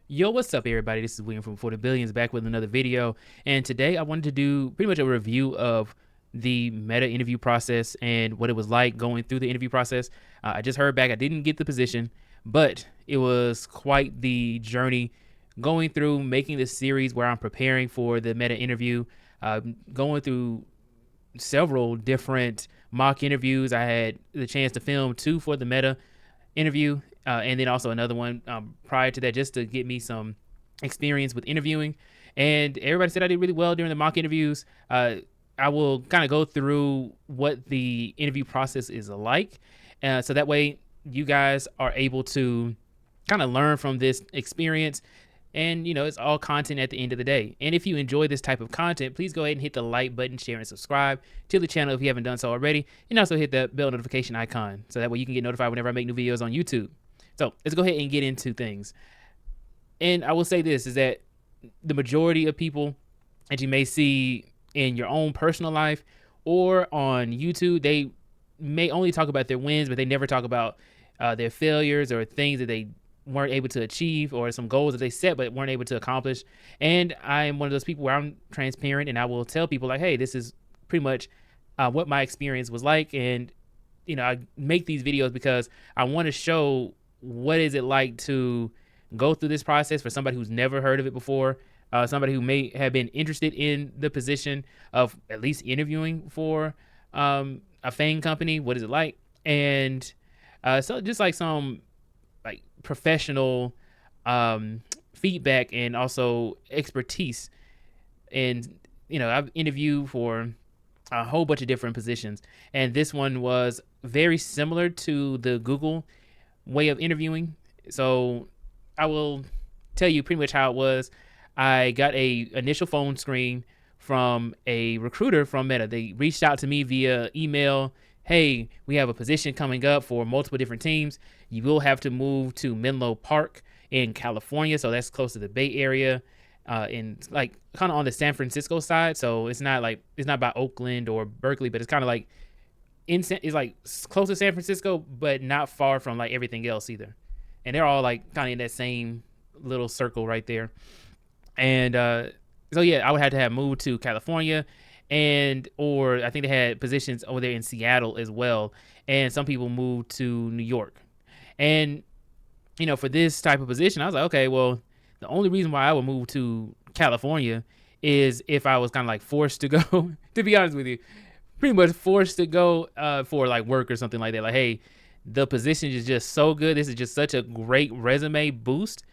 Yo, what's up, everybody? This is William from 40 Billions back with another video. And today I wanted to do pretty much a review of the Meta interview process and what it was like going through the interview process. I just heard back I didn't get the position, but it was quite the journey going through making this series where I'm preparing for the Meta interview, going through several different mock interviews. I had the chance to film two for the Meta interview, and then also another one prior to that, just to get me some experience with interviewing. And everybody said I did really well during the mock interviews. I will kind of go through what the interview process is like, so that way you guys are able to kind of learn from this experience. And it's all content at the end of the day. And if you enjoy this type of content, please go ahead and hit the like button, share, and subscribe to the channel if you haven't done so already. And also hit the bell notification icon so that way you can get notified whenever I make new videos on YouTube. So let's go ahead and get into things. And I will say this is that the majority of people that you may see in your own personal life or on YouTube, they may only talk about their wins, but they never talk about their failures or things that they weren't able to achieve, or some goals that they set but weren't able to accomplish. And I am one of those people where I'm transparent and I will tell people like, hey, this is pretty much what my experience was like. And I make these videos because I want to show what is it like to go through this process for somebody who's never heard of it before, somebody who may have been interested in the position of at least interviewing for a FANG company. What is it like? And so just like some like professional feedback and also expertise. And I've interviewed for a whole bunch of different positions, and this one was very similar to the Google way of interviewing. So I will tell you pretty much how it was. I got a initial phone screen from a recruiter from Meta. They reached out to me via email. Hey, we have a position coming up for multiple different teams. You will have to move to Menlo Park in California, so that's close to the Bay Area, in like kind of on the San Francisco side. So it's not by Oakland or Berkeley, but it's kind of like it's like close to San Francisco, but not far from like everything else either. And they're all like kind of in that same little circle right there. And so yeah, I would have to have moved to California, or I think they had positions over there in Seattle as well. And some people moved to New York. And for this type of position, I was like, okay, well, the only reason why I would move to California is if I was kind of like forced to go. To be honest with you, pretty much forced to go for like work or something like that. Like, hey, the position is just so good. This is just such a great resume boost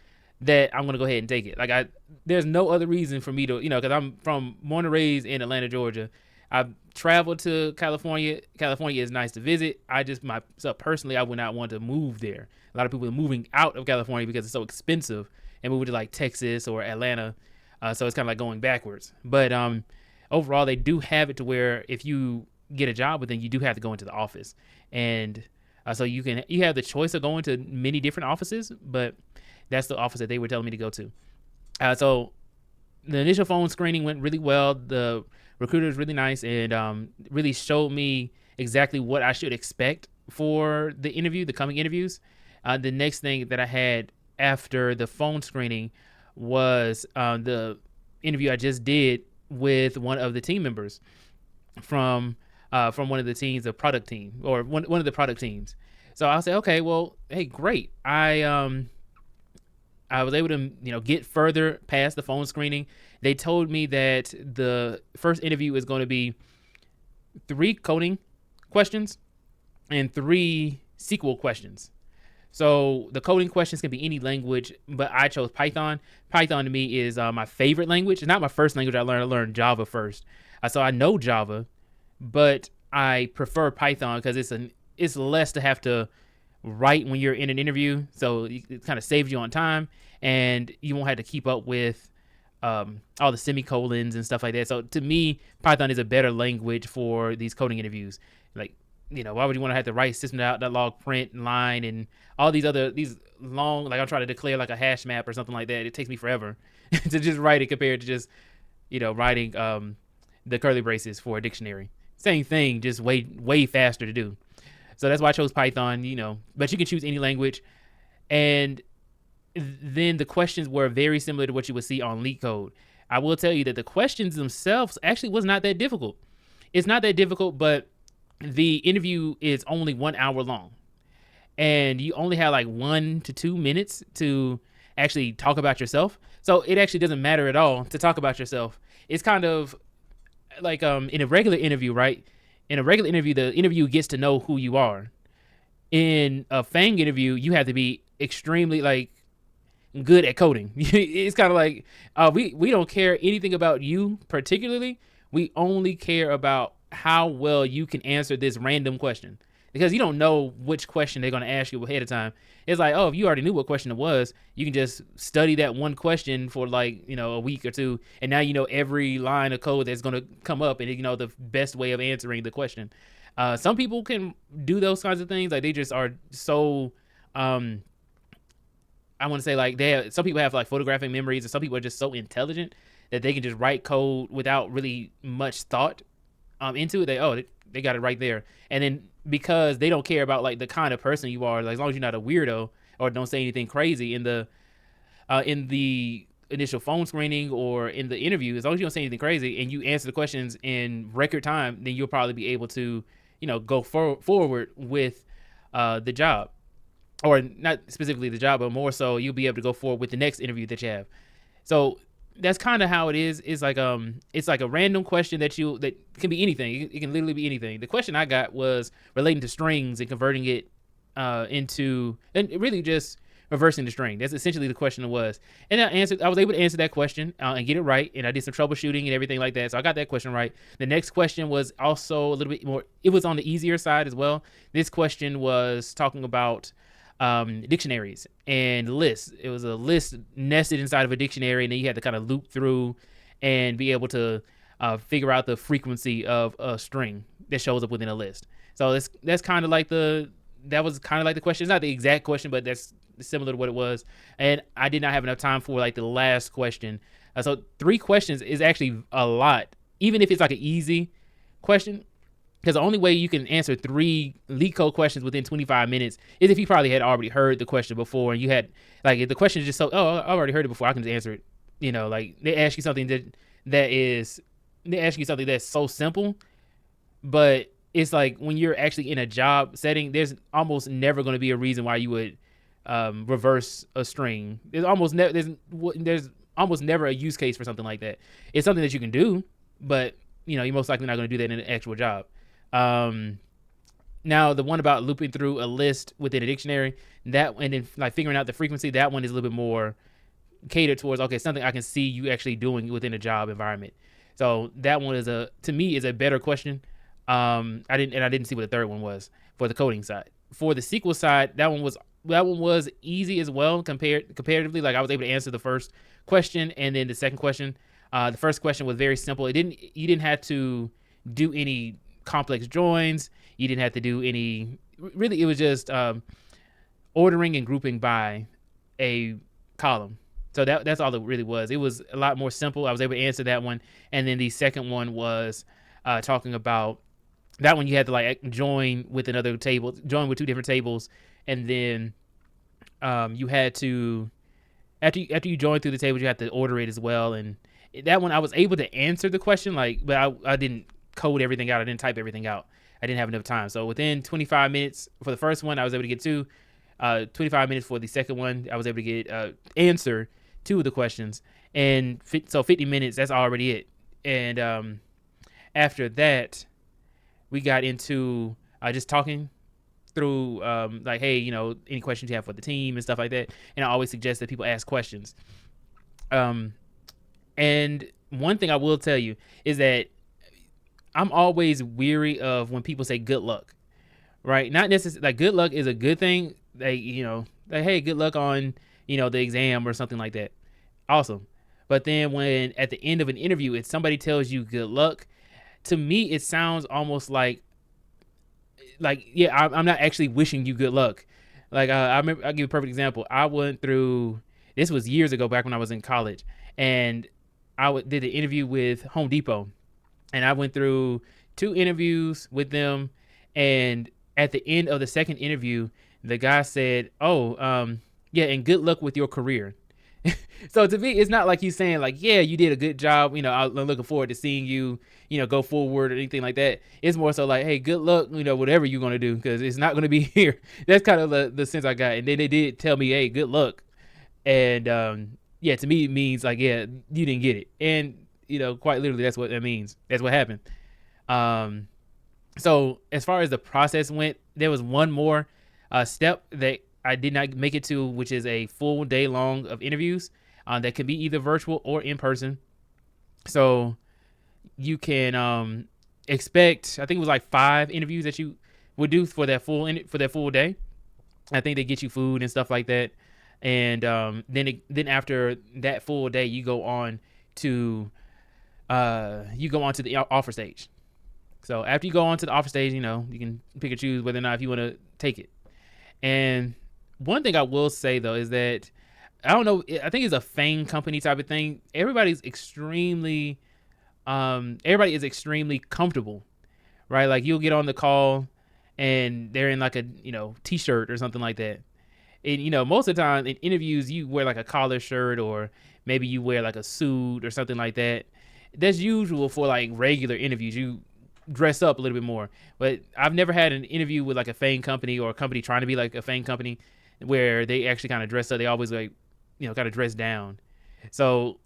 that I'm gonna go ahead and take it. Like, there's no other reason for me to, because I'm from born and raised in Atlanta, Georgia. I've traveled to California. California is nice to visit. Myself personally, I would not want to move there. A lot of people are moving out of California because it's so expensive and moving to like Texas or Atlanta. So it's kind of like going backwards. But overall, they do have it to where if you get a job with them, you do have to go into the office. And so you have the choice of going to many different offices, but that's the office that they were telling me to go to. So the initial phone screening went really well. The recruiter was really nice and really showed me exactly what I should expect for the coming interviews. The next thing that I had after the phone screening was the interview I just did with one of the team members from one of the teams, the product team, or one of the product teams. So I'll say, okay, well, hey, great. I was able to, get further past the phone screening. They told me that the first interview is going to be 3 coding questions and 3 SQL questions. So the coding questions can be any language, but I chose Python. Python to me is my favorite language. It's not my first language I learned. I learned Java first. So I know Java, but I prefer Python because it's less to have to write when you're in an interview. So it kind of saves you on time and you won't have to keep up with all the semicolons and stuff like that. So to me, Python is a better language for these coding interviews. Like, why would you want to have to write system.log print line and all these long, like I'm trying to declare like a hash map or something like that. It takes me forever to just write it compared to just, writing the curly braces for a dictionary. Same thing, just way faster to do. So that's why I chose Python, but you can choose any language. And then the questions were very similar to what you would see on LeetCode. I will tell you that the questions themselves actually was not that difficult. It's not that difficult, but the interview is only 1 hour long, and you only have like 1 to 2 minutes to actually talk about yourself. So it actually doesn't matter at all to talk about yourself. It's kind of like in a regular interview, right? In a regular interview, the interview gets to know who you are. In a Fang interview, you have to be extremely like good at coding. It's kind of like we don't care anything about you particularly. We only care about how well you can answer this random question, because you don't know which question they're going to ask you ahead of time. It's like, oh, if you already knew what question it was, you can just study that one question for like, a week or two, and now you know every line of code that's going to come up, and you know the best way of answering the question. Some people can do those kinds of things, like they just are so I want to say like some people have like photographic memories, and some people are just so intelligent that they can just write code without really much thought into it. They got it right there. And then because they don't care about like the kind of person you are, like as long as you're not a weirdo or don't say anything crazy in the initial phone screening or in the interview, as long as you don't say anything crazy and you answer the questions in record time, then you'll probably be able to, go forward with the job. Or not specifically the job, but more so you'll be able to go forward with the next interview that you have. So that's kind of how it is. It's like a random question that can be anything. It can literally be anything. The question I got was relating to strings and converting it into, and really just reversing the string. That's essentially the question it was. And I was able to answer that question and get it right. And I did some troubleshooting and everything like that. So I got that question right. The next question was also a little bit more, it was on the easier side as well. This question was talking about dictionaries and lists. It was a list nested inside of a dictionary, and then you had to kind of loop through and be able to figure out the frequency of a string that shows up within a list. So that's kind of like that was kind of like the question. It's not the exact question, but that's similar to what it was. And I did not have enough time for like the last question. So 3 questions is actually a lot, even if it's like an easy question. Because the only way you can answer 3 LeetCode questions within 25 minutes is if you probably had already heard the question before, and you had like, if the question is just so, oh, I already heard it before, I can just answer it. Like they ask you something they ask you something that's so simple, but it's like when you're actually in a job setting, there's almost never going to be a reason why you would reverse a string. There's almost never a use case for something like that. It's something that you can do, but you're most likely not going to do that in an actual job. Now the one about looping through a list within a dictionary, that, and then like figuring out the frequency, that one is a little bit more catered towards, okay, something I can see you actually doing within a job environment. So that one is to me is a better question. I didn't see what the third one was for the coding side. For the SQL side, that one was easy as well comparatively. Like I was able to answer the first question and then the second question. The first question was very simple. You didn't have to do any complex joins. You didn't have to do any, really, it was just ordering and grouping by a column. So that's all it really was. It was a lot more simple. I was able to answer that one. And then the second one was talking about, that one you had to like join with another table, join with 2 different tables. And then you had to, after you join through the tables, you have to order it as well. And that one I was able to answer the question, but I didn't code everything out. I didn't type everything out. I didn't have enough time. So within 25 minutes for the first one, I was able to get 2. 25 minutes for the second one, I was able to get answer 2 of the questions. And so 50 minutes, that's already it. And after that, we got into just talking through like, hey, any questions you have for the team and stuff like that. And I always suggest that people ask questions. And one thing I will tell you is that I'm always weary of when people say good luck, right? Not necessarily like good luck is a good thing. Like, like, hey, good luck on, the exam or something like that. Awesome. But then when at the end of an interview, if somebody tells you good luck, to me, it sounds almost like, yeah, I'm not actually wishing you good luck. Like, I remember, I'll give you a perfect example. I went through, this was years ago, back when I was in college, and I did an interview with Home Depot, and I went through 2 interviews with them. And at the end of the second interview, the guy said, oh, Yeah, and good luck with your career. So to me, it's not like he's saying like, yeah, you did a good job. I'm looking forward to seeing you, go forward or anything like that. It's more so like, hey, good luck, whatever you're gonna do, because it's not gonna be here. That's kind of the sense I got. And then they did tell me, hey, good luck. And yeah, to me it means like, yeah, you didn't get it. And quite literally, that's what that means. That's what happened. Um, so as far as the process went, there was one more step that I did not make it to, which is a full day long of interviews that can be either virtual or in person. So you can expect, I think it was like 5 interviews that you would do for that full day. I think they get you food and stuff like that, and then after that full day, you go on to the offer stage. So after you go on to the offer stage, you can pick and choose whether or not if you want to take it. And one thing I will say though is that I don't know. I think it's a FANG company type of thing. Everybody is extremely comfortable, right? Like you'll get on the call and they're in like a t-shirt or something like that. And most of the time in interviews you wear like a collar shirt, or maybe you wear like a suit or something like that. That's usual for like regular interviews. You dress up a little bit more. But I've never had an interview with like a FANG company or a company trying to be like a FANG company where they actually kind of dress up. They always like kind of dress down. So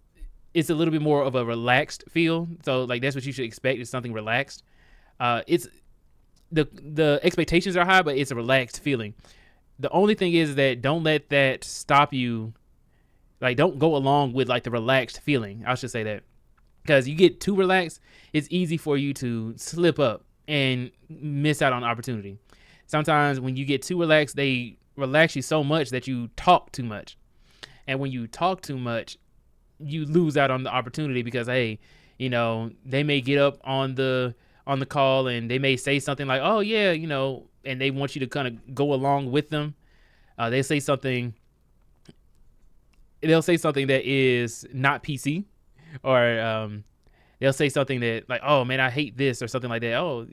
it's a little bit more of a relaxed feel. So like that's what you should expect, is something relaxed. It's the expectations are high, but it's a relaxed feeling. The only thing is that don't let that stop you. Like don't go along with like the relaxed feeling. I should say that, because you get too relaxed, it's easy for you to slip up and miss out on opportunity. Sometimes when you get too relaxed, they relax you so much that you talk too much. And when you talk too much, you lose out on the opportunity, because hey, they may get up on the call and they may say something like, oh yeah, and they want you to kind of go along with them. They'll say something that is not PC, or they'll say something that like, oh man, I hate this, or something like that. Oh,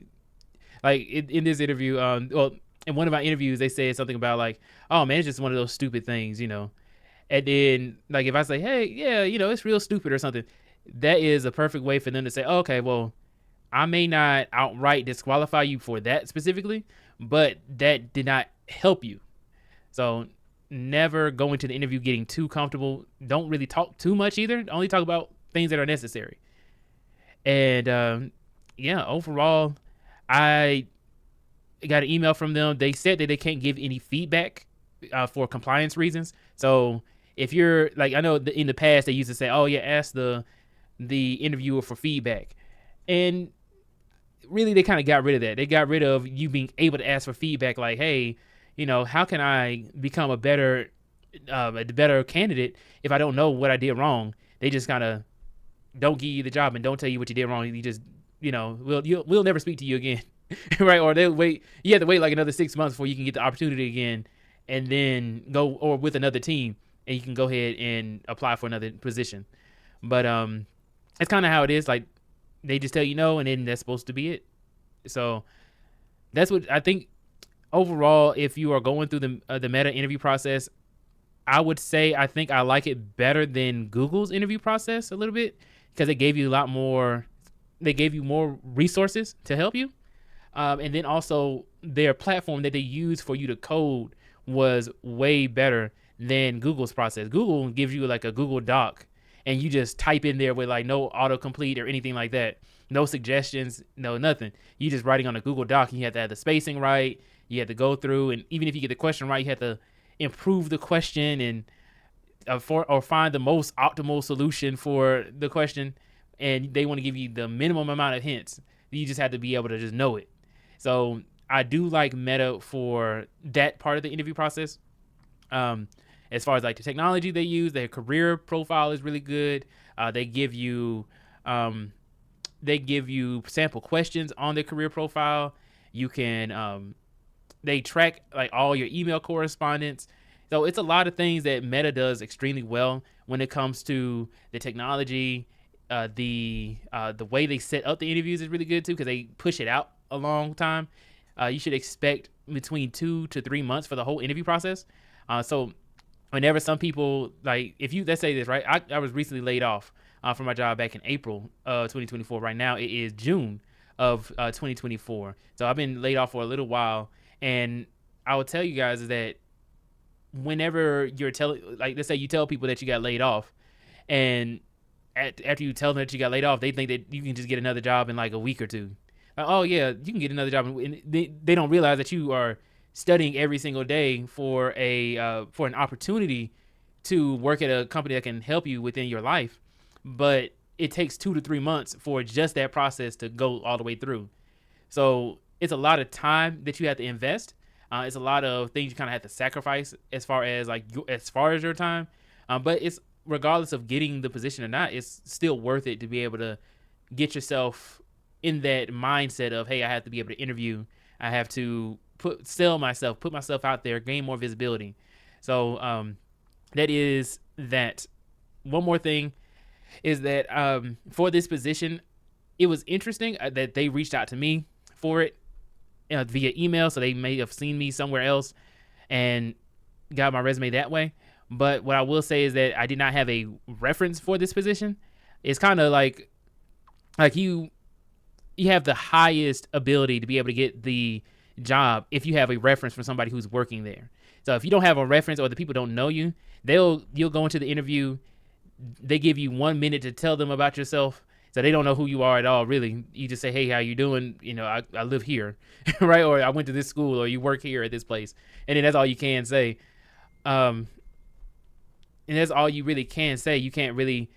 like in this interview, in one of my interviews, they said something about like, oh man, it's just one of those stupid things, And then like if I say, hey, yeah, it's real stupid or something, that is a perfect way for them to say, oh, okay, well, I may not outright disqualify you for that specifically, but that did not help you. So never go into the interview getting too comfortable. Don't really talk too much either. Only talk about things that are necessary. And yeah, overall, I got an email from them. They said that they can't give any feedback for compliance reasons. So if you're like, I know in the past they used to say, oh yeah, ask the interviewer for feedback. And really they kind of got rid of that. They got rid of you being able to ask for feedback, like, hey, how can I become a better candidate if I don't know what I did wrong? They just kind of don't give you the job and don't tell you what you did wrong. You just, we'll never speak to you again. Right? Or they'll wait. You have to wait like another 6 months before you can get the opportunity again, and then go or with another team, and you can go ahead and apply for another position. But it's kind of how it is. Like they just tell you no, and then that's supposed to be it. So that's what I think. Overall, if you are going through the Meta interview process, I would say I think I like it better than Google's interview process a little bit, because they gave you a lot more. They gave you more resources to help you, and then also their platform that they use for you to code was way better than Google's process. Google gives you like a Google Doc, and you just type in there with like no autocomplete or anything like that, no suggestions, no nothing. You just writing on a Google Doc, and you have to have the spacing right. You have to go through, and even if you get the question right, you have to improve the question and or find the most optimal solution for the question. And they want to give you the minimum amount of hints. You just have to be able to just know it. So I do like Meta for that part of the interview process. As far as like the technology they use, their career profile is really good. They give you sample questions on their career profile. You can they track like all your email correspondence. So it's a lot of things that Meta does extremely well when it comes to the technology. The way they set up the interviews is really good too, because they push it out a long time. You should expect between 2 to 3 months for the whole interview process. So whenever some people, like, if you, let's say this, right? I was recently laid off from my job back in April 2024. Right now it is June of 2024. So I've been laid off for a little while. And I will tell you guys is that whenever you're telling, like, let's say you tell people that you got laid off, and after you tell them that you got laid off, they think that you can just get another job in like a week or two. Like, oh yeah, you can get another job, and they don't realize that you are studying every single day for an opportunity to work at a company that can help you within your life. But it takes 2 to 3 months for just that process to go all the way through. So it's a lot of time that you have to invest. It's a lot of things you kind of have to sacrifice as far as your time. But it's, regardless of getting the position or not, it's still worth it to be able to get yourself in that mindset of, hey, I have to be able to interview. I have to put myself out there, gain more visibility. So that is that. One more thing is that for this position, it was interesting that they reached out to me for it via email. So they may have seen me somewhere else and got my resume that way. But what I will say is that I did not have a reference for this position. It's kind of like you have the highest ability to be able to get the job if you have a reference from somebody who's working there. So if you don't have a reference, or the people don't know you, you'll go into the interview. They give you 1 minute to tell them about yourself. So they don't know who you are at all, really. You just say, hey, how you doing? I live here, right? Or I went to this school, or you work here at this place. And then that's all you can say. And that's all you really can say. You can't really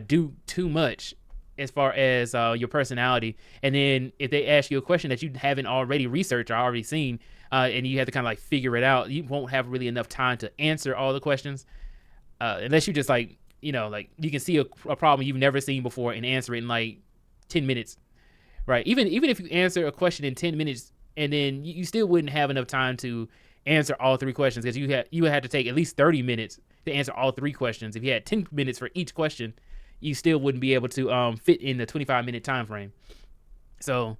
do too much as far as your personality. And then if they ask you a question that you haven't already researched or already seen, and you have to kind of like figure it out, you won't have really enough time to answer all the questions, unless you just like you can see a problem you've never seen before and answer it in like 10 minutes, right? Even if you answer a question in 10 minutes, and then you still wouldn't have enough time to answer all 3 questions, because you would have to take at least 30 minutes to answer all 3 questions. If you had 10 minutes for each question, you still wouldn't be able to fit in the 25-minute time frame. So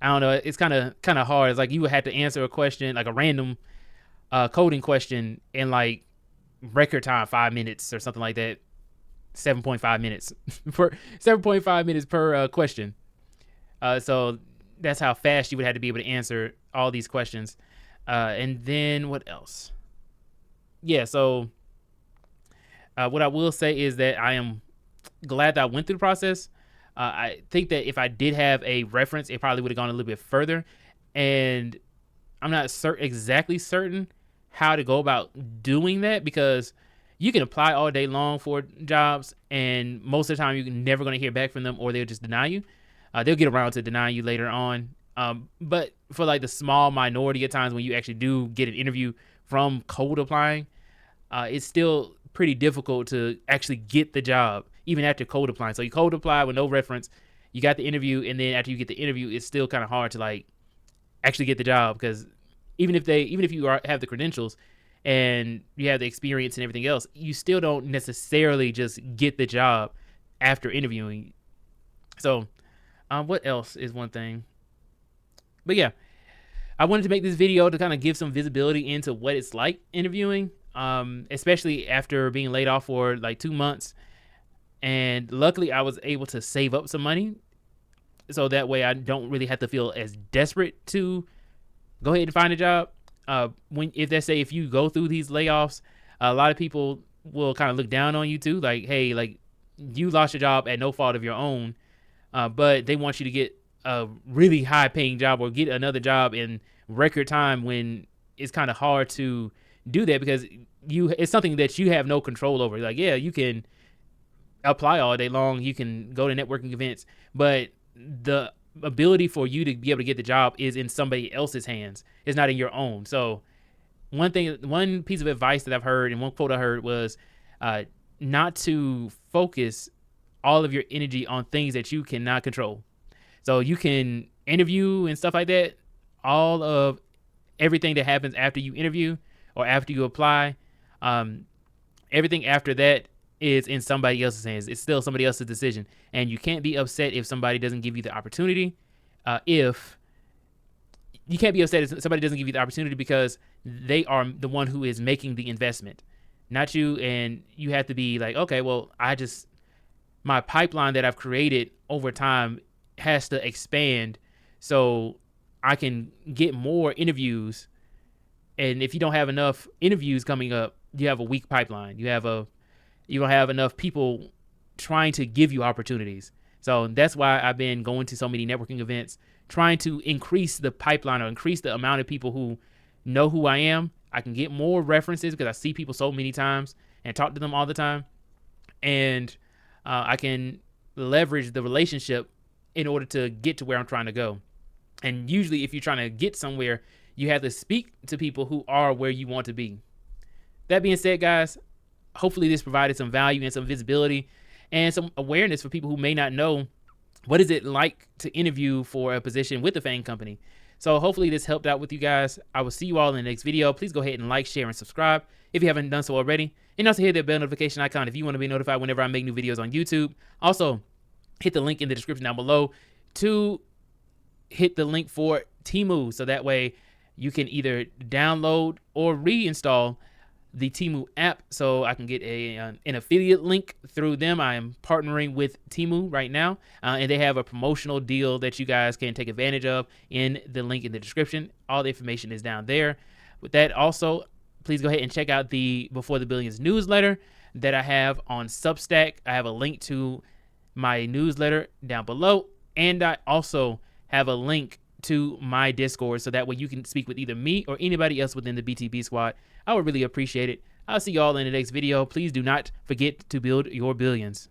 I don't know. It's kind of hard. It's like you would have to answer a question, like a random coding question, in like record time, 5 minutes or something like that. 7.5 minutes for 7.5 minutes per question. So that's how fast you would have to be able to answer all these questions. And then what else? Yeah. So what I will say is that I am glad that I went through the process. I think that if I did have a reference, it probably would have gone a little bit further. And I'm not exactly certain how to go about doing that, because you can apply all day long for jobs, and most of the time you're never going to hear back from them, or they'll just deny you. They'll get around to denying you later on. But for like the small minority of times when you actually do get an interview from cold applying, it's still pretty difficult to actually get the job, even after cold applying. So you cold apply with no reference, you got the interview, and then after you get the interview, it's still kind of hard to like actually get the job, because even if you have the credentials and you have the experience and everything else, you still don't necessarily just get the job after interviewing. So what else is one thing? But yeah, I wanted to make this video to kind of give some visibility into what it's like interviewing, especially after being laid off for like 2 months. And luckily I was able to save up some money, so that way I don't really have to feel as desperate to go ahead and find a job. If you go through these layoffs, a lot of people will kind of look down on you too. Like, hey, like, you lost your job at no fault of your own, but they want you to get a really high paying job or get another job in record time, when it's kind of hard to do that, because it's something that you have no control over. Like, yeah, you can apply all day long, you can go to networking events, but the ability for you to be able to get the job is in somebody else's hands. It's not in your own. So one piece of advice that I've heard, and one quote I heard was not to focus all of your energy on things that you cannot control. So you can interview and stuff like that. All of everything that happens after you interview or after you apply, everything after that is in somebody else's hands. It's still somebody else's decision. And you can't be upset if somebody doesn't give you the opportunity. You can't be upset if somebody doesn't give you the opportunity, because they are the one who is making the investment. not you. And you have to be like, okay, well, my pipeline that I've created over time has to expand so I can get more interviews. And if you don't have enough interviews coming up, you have a weak pipeline. You don't have enough people trying to give you opportunities. So that's why I've been going to so many networking events, trying to increase the pipeline or increase the amount of people who know who I am. I can get more references because I see people so many times and talk to them all the time. And I can leverage the relationship in order to get to where I'm trying to go. And usually, if you're trying to get somewhere, you have to speak to people who are where you want to be. That being said, guys, hopefully this provided some value and some visibility and some awareness for people who may not know what is it like to interview for a position with the FANG company. So hopefully this helped out with you guys. I will see you all in the next video. Please go ahead and like, share, and subscribe if you haven't done so already. And also hit that bell notification icon if you want to be notified whenever I make new videos on YouTube. Also, hit the link in the description down below to hit the link for Temu, so that way you can either download or reinstall the Temu app so I can get an affiliate link through them. I am partnering with Temu right now, and they have a promotional deal that you guys can take advantage of in the link in the description. All the information is down there. With that, also, please go ahead and check out the Before the Billions newsletter that I have on Substack. I have a link to my newsletter down below, and I also have a link to my Discord, so that way you can speak with either me or anybody else within the BTB squad. I would really appreciate it. I'll see y'all in the next video. Please do not forget to build your billions.